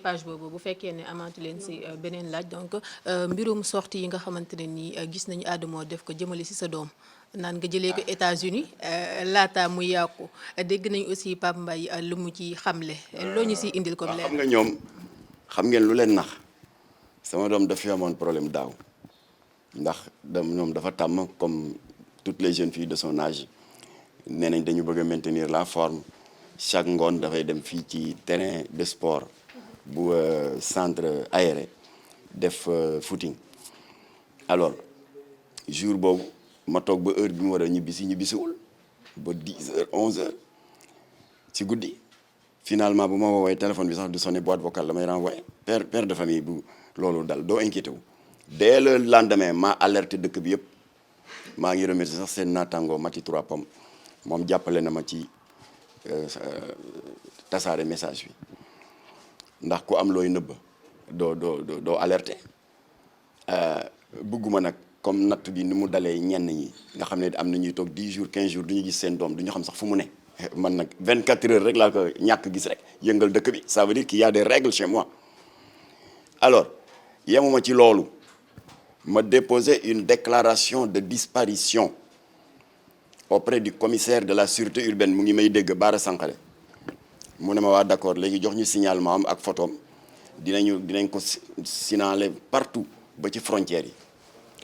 page boobu bu fekkee ne amaatu leen si beneen laaj donc mbirum sortie yi nga xamante ne nii gis nañu Adamo def ko jëmale si sa doom naan nga jëlee ko États-Unis laata muy yàqu dégg nañu aussi Pape Mbaye lu mu ci xamle loo ñu si indil comme leer. xam nga ñoom xam ngeen lu leen nax sama doom dafa amoon problème daaw ndax ñoom dafa tàmm comme toutes les jeunes filles de son âge nee nañ dañu bëgg a maintenir la forme chaque ngoon dafay dem fii ci terrain de sport bu centre aéré def footing alors jour boobu ma toog ba heure bi mu war a ñibbisiwul ba 10 heures 11 heures ci guddi finalement bu ma woowee téléphone bi sax du sonné boîte vocale damay renvoyé père de famille bu loolu dal doo inquiété wu dès le lendemain maa alerté dëkk bi yëpp maa ngi remercier sax seen naataango Mati 3 Pommes moom jàppale na ma ci tasaare message bi ndax ku am looy nëbb doo alerté bëgguma nag comme natt bi ni mu dalee ñenn ñi nga xam ne am na ñuy toog 10 jours 15 jours du ñu gis seen doom du ñu xam sax fu mu ne man nag 24 heures rek laa ko ñàkk gis rek yëngal dëkk bi ça veut dire qu'il y a des règles chez moi alors yemuma ci loolu ma déposé une déclaration de disparition auprès du commissaire de la sûreté urbaine mu ngi may dégg Bara Sankaré mu ne ma waa d'accord léegi jox ñu signalement am ak photom dinañ ko signaler partout ba ci frontières yi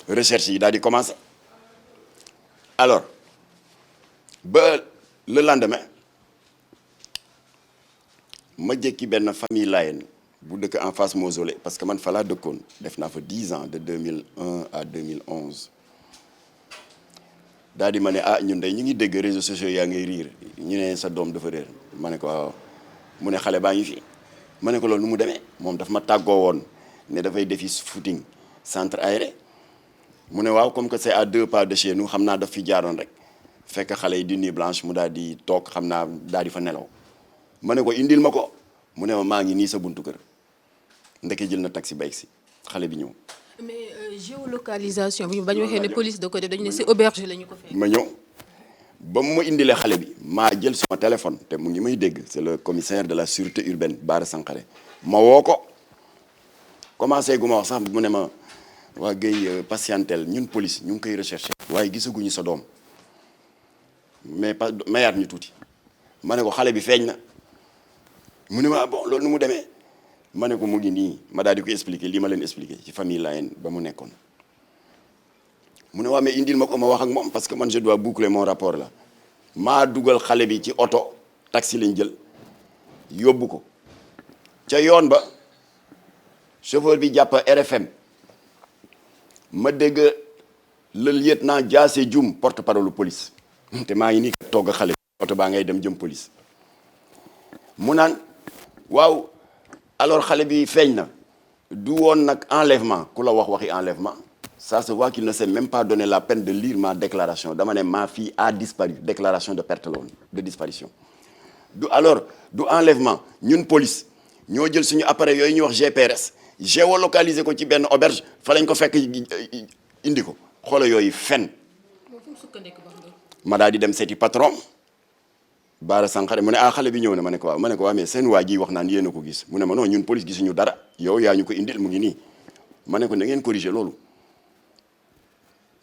recherche yi daal di commencer alors ba le lendemain ma jékki benn famille Layène bu dëkk en face mausolée parce que man fa laa dëkkoon def naa fa 10 ans de 2001 à 2011 daal di ma ne ñun day ñu ngi dégg réseaux sociaux yaa ngay riir ñu ne sa doom dafa réer ma ne ko waaw mu ne xale baa ngi fi ma ne ko loolu nu mu demee moom daf ma tàggoo woon ne dafay defi footing centre aéré mu ne waaw comme que c'est à 2 pas de chez nous xam naa daf fi jaaroon rek fekk xale yi di nuit blanche mu daal di toog xam naa daal di fa nelaw ma ne ko indil ma ko mu ne ma maa ngi nii sa buntu kër ndeke jël na taxi bayk si xale bi ñëw. mais géolocalisation bi ba ñu waxee ne police de côté dañu ne si auberge la ñu ko fekk. ma ñëw ba mu ma indilee xale bi maa jël sama téléphone te mu ngi may dégg c'est le commissaire de la sûreté urbaine Bara Sankaré ma woo ko commencé gu ma wax sax mu ne ma waa Guèye patientel ñun police ñu ngi koy recherché. waaye gisaguñu sa doom mais pas mayaat ñu tuuti ma ne ko xale bi feeñ na mu ne ma bon loolu nu mu demee. ma ne ko mu ngi nii ma daal di ko expliquer lii ma leen expliquer ci famille Layène ba mu nekkoon mu ne waa mais indil ma ko ma wax ak moom parce que man je dois boucler mon rapport là maa dugal xale bi ci oto taxi lañ jël yóbbu ko ca yoon ba chauffeur bi jàpp RFM ma dégg le lieutenant Diassé Dioum porte-parole police te maa ngi nii togg xale bi oto baa ngay dem jëm police mu naan waaw alors xale bi feeñ na du woon nag enlèvement ku la wax waxi enlèvement ça se voit qu'il ne s'est même pas donné la peine de lire ma déclaration dama ne ma fille a disparu déclaration de perte la woon de disparition du enlèvement ñun police ñoo jël suñu appareil yooyu ñuy wax GPRS géolocaliser ko ci benn auberge fa lañ ko fekk indi ko xoola yooyu fen ma daal di dem seeti patron Bara Sankaré mu ne xale bi ñëw na ma ne ko waaw mais seen waa ji wax naan yéen a ko gis mu ne ma non ñun police gisuñu dara yow yaa ñu ko indil mu ngi nii ma ne ko na ngeen corriger loolu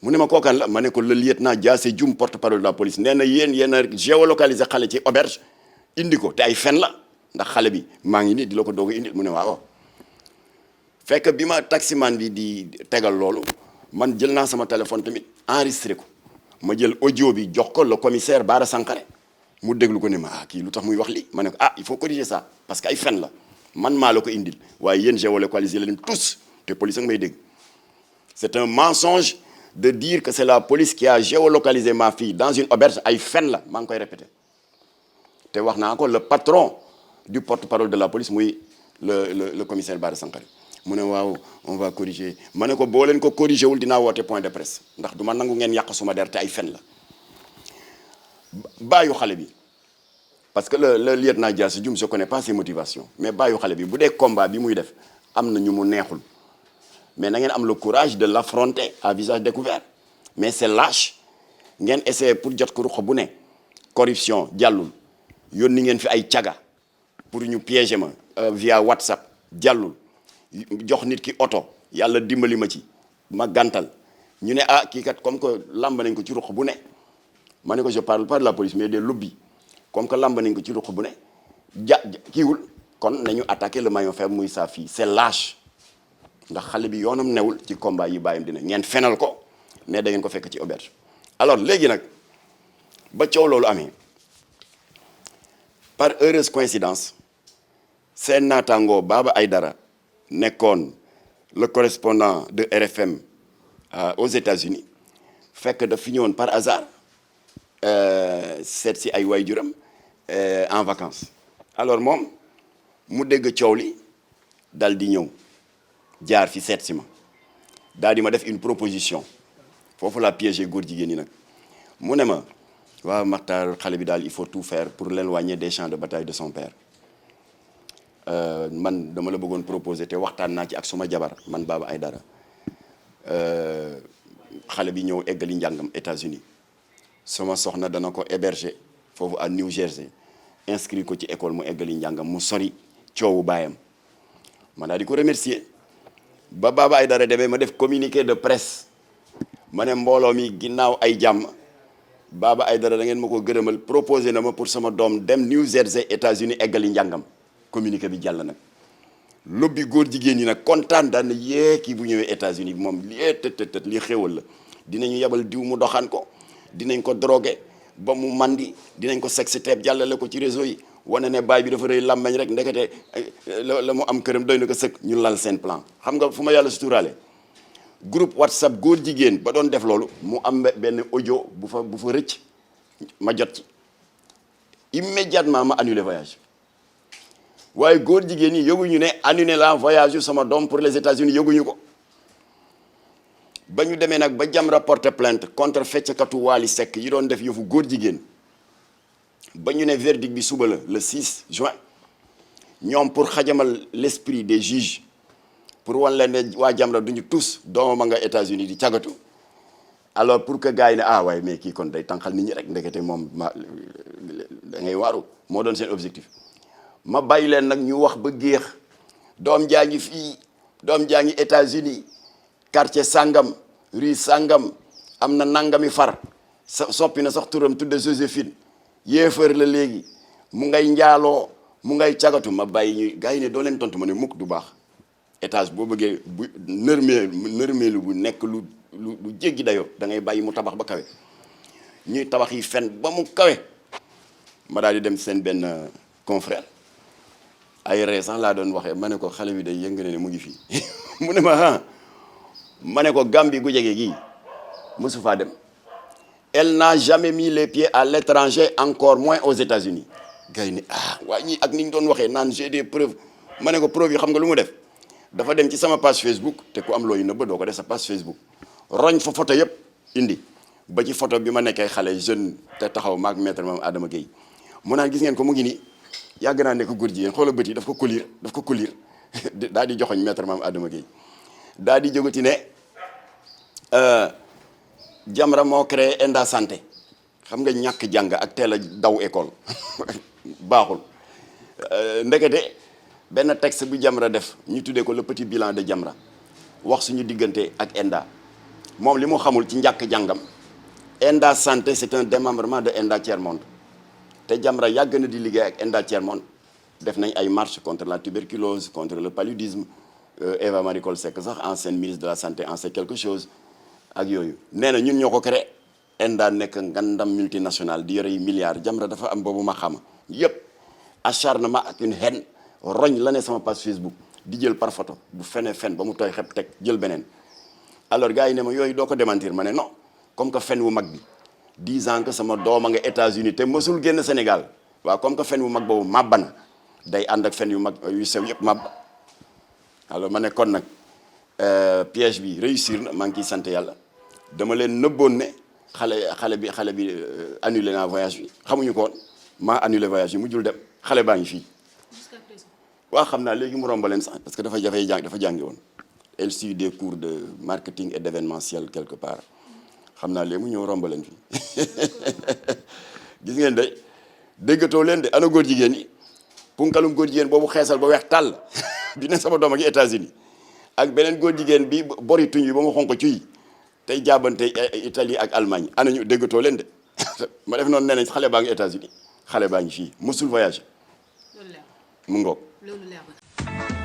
mu ne ma kookan la ma ne ko le lieutenant Diassé Dioum porte-parole de la police nee na yéen a géolocaliser xale ci auberge indi ko te ay fen la ndax xale bi maa ngi nii di la ko doog a indil mu ne waaw fekk bi ma taximan bi di tegal loolu man jël naa sama téléphone tamit enregistré ko ma jël audio bi jox ko le commissaire Bara Sankaré mu déglu ko ne ma kii lu tax muy wax lii ma ne ko il faut corriger ça parce que ay fen la man maa la ko indil waaye yéen géolocaliser leen tous te police ak may dégg c'est un mensonge de dire que c'est la police qui a géolocalisé ma fille dans une auberge ay fen la maa ngi koy répéter te wax naa ko le patron du porte-parole de la police muy le commissaire Bara Sankaré mu ne waaw on va corriger ma ne ko boo leen ko corriger wul dinaa woote point de presse ndax du ma nangu ngeen yàq suma der te ay fen la baayu xale bi parce que le lieutenant Diassé Dioum je connais pas ses motivations mais baayu xale bi bu dee combat bi muy def am na ñu mu neexul mais na ngeen am le courage de l'affronter à visage découvert mais c'est lâche ngeen essayer pour jot ko ruq bu ne corruption jàllul yónni ngeen fi ay caga pour ñu piéger ma via WhatsApp jàllul jox nit ki oto yàlla dimbali ma ci ma gàntal ñu ne ah kii kat comme que lamb nañ ko ci ruq bu ne ma ne ko je parle pas de la police mais des lobbies comme que lamb nañ ko ci ruq bu ne kiiwul kon nañu attaquer le maillon faible muy sa fille c'est lâche ndax xale bi yoonam newul ci combat yi bàyyam dina ngeen fenal ko mais da ngeen ko fekk ci auberge alors léegi nag ba coow loolu amee par heureuse coïncidence seen naataangoo Baba Aïdara nekkoon le correspondant de RFM aux États-Unis fekk daf fi ñëwoon par hasard seet si ay waajuram en vacances alors moom mu dégg coow li dal di ñëw jaar fi seet si ma daal di ma def une proposition foofu la piégé góor jigéen ñi nag mu ne ma waaw Makhtar xale bi daal il faut tout faire pour l'éloigner des champs de bataille de son père man dama la bëggoon proposer te waxtaan naa ci ak suma jabar man Baba Aïdara xale bi ñëw eggali njàngam États-Unis sama soxna dana ko héberger foofu à New Jersey inscrit ko ci école mu eggali njàngam mu sori coowu baayam ma daal di ko remercier ba Baba Aïdara demee ma def communiqué de presse ma ne mbooloo mi ginnaaw ay jàmm Baba Aïdara da ngeen ma ko gërëmal proposé na ma pour sama doom dem New Jersey États-Unis eggali njàngam communiqué bi jàll nag lobby góor jigéen ñi nag kontaan daan na yee kii bu ñëwee États-Unis moom lii tët lii xéwal la dinañu yebal diw mu doxaan ko dinañ ko drogué ba mu mandi dinañ ko sexe teeb jàllale ko ci réseau yi wane ne baay bi dafa rëy làmmeñ rek ndekete la mu am këram doy na ko sëkk ñu lal seen plan xam nga fu ma yàlla suturaale groupe WhatsApp góor jigéen ba doon def loolu mu am benn audio bu fa rëcc ma jot ci immédiatement ma annulé voyage waaye góor jigéen ñi yëguñu ne annulé la voyage yu sama doom pour les États-Unis yëguñu ko ba ñu demee nag ba Jamra porté plainte contre feccekatu Wally Seck yi doon def yëfu góor jigéen ba ñu ne verdict bi suba la le 6 juin ñoom pour xajamal l'esprit des juges pour wan leen ne waa Jamra duñu tous doomam a nga États-Unis di cagatu alors pour que gars yi ne ah waaye mais kii kon day tànqal nit ñi rek ndekete moom da ngay waaru moo doon seen objectif ma bàyyi leen nag ñu wax ba géex doom jaa ngi fii doom jaa ngi États-Unis quartier sangam rue sangam am na nangami far soppi na sax turam tudde Joséphine yéefar la léegi mu ngay njaaloo mu ngay cagatu ma bàyyi ñuy gars yi ne doo leen tontu ma ne mukk du baax étage boo bëggee bu nërmeelu bu nekk lu jéggi dayoo da ngay bàyyi mu tabax ba kawe ñuy tabax yi fen ba mu kawe ma daal di dem seen benn confrère ay ree sax laa doon waxee ma ne ko xale bi day yëng ne mu ngi fii mu ne ma ah ma ne ko Gambie gu jege gii mosu faa dem elle n'a jamais mis les pieds à l'étranger encore moins aux États-Unis gars yi ne ah waaye ñii ak ni ñu doon waxee naan j'ai des preuves ma ne ko preuve yi xam nga lu mu def dafa dem ci sama page Facebook te ku am looyu nëbb doo ko def sa page Facebook roñ fa photo yëpp indi ba ci photo bi ma nekkee xale jeune te taxaw maag maître Mame Adama Gueye mu naan gis ngeen ko mu ngi nii yàgg naa nekk góor jigéen xoola bët yi daf ko couleur daal di joxoñ maître Mame Adama Gueye daal di jógati ne Jamra moo créé Enda Santé xam nga ñàkk jàng ak teel a daw école baaxul ndekete benn texte bu Jamra def ñu tuddee ko le petit bilan de Jamra wax suñu diggante ak Enda moom li mu xamul ci njàkk jàngam Enda Santé c'est un démembrement de Enda Tiers-Monde te Jamra yàgg na di liggéey ak Enda Tiers-Monde def nañ ay marches contre la tuberculose contre le paludisme Eva Marie Coll Seck sax ancienne ministre de la santé en sait quelque chose ak yooyu nee na ñun ñoo ko créé Enda nekk ngandam multinational di yore yi milliards Jamra dafa am boobu ma xama yëpp acharnement ak une haine roñ la ne sama page Facebook di jël par photo bu fenee fen ba mu tooy xep teg jël beneen alors gars yi ne ma yooyu doo ko démentir ma ne non comme que fen wu mag bi 10 ans que sama doom a nga États-Unis te mësul génn Sénégal waaw comme que fen wu mag boobu màbba na day ànd ak fen yu mag yu sew yëpp màbba alors ma ne kon nag piège bi réussir na maa ngi ciy sant yàlla dama leen nëbboon ne xale bi annulé naa voyage bi xamuñu ko woon maa annulé voyage bi mu jul dem xale baa ngi fii waaw xam naa léegi mu romba leen sax parce que dafa jàngi woon elle suit des cours de marketing et d'événementiel quelque part xam naa léegi mu ñëw romba leen fii gis ngeen de déggatoo leen de ana góor jigéen yi punkalum góor jigéen boobu xeesal ba weex tàll bi ne sama doom ak États-Unis ak beneen góor jigéen bi bori tuñ bi ba mu xonq cuy tey jaabante Italie ak Allemagne ana ñu déggatoo leen de ma def noonu nee nañ xale baa ngi États-Unis xale baa ngi fii musul voyage loolu leer mu ngoog loolu leer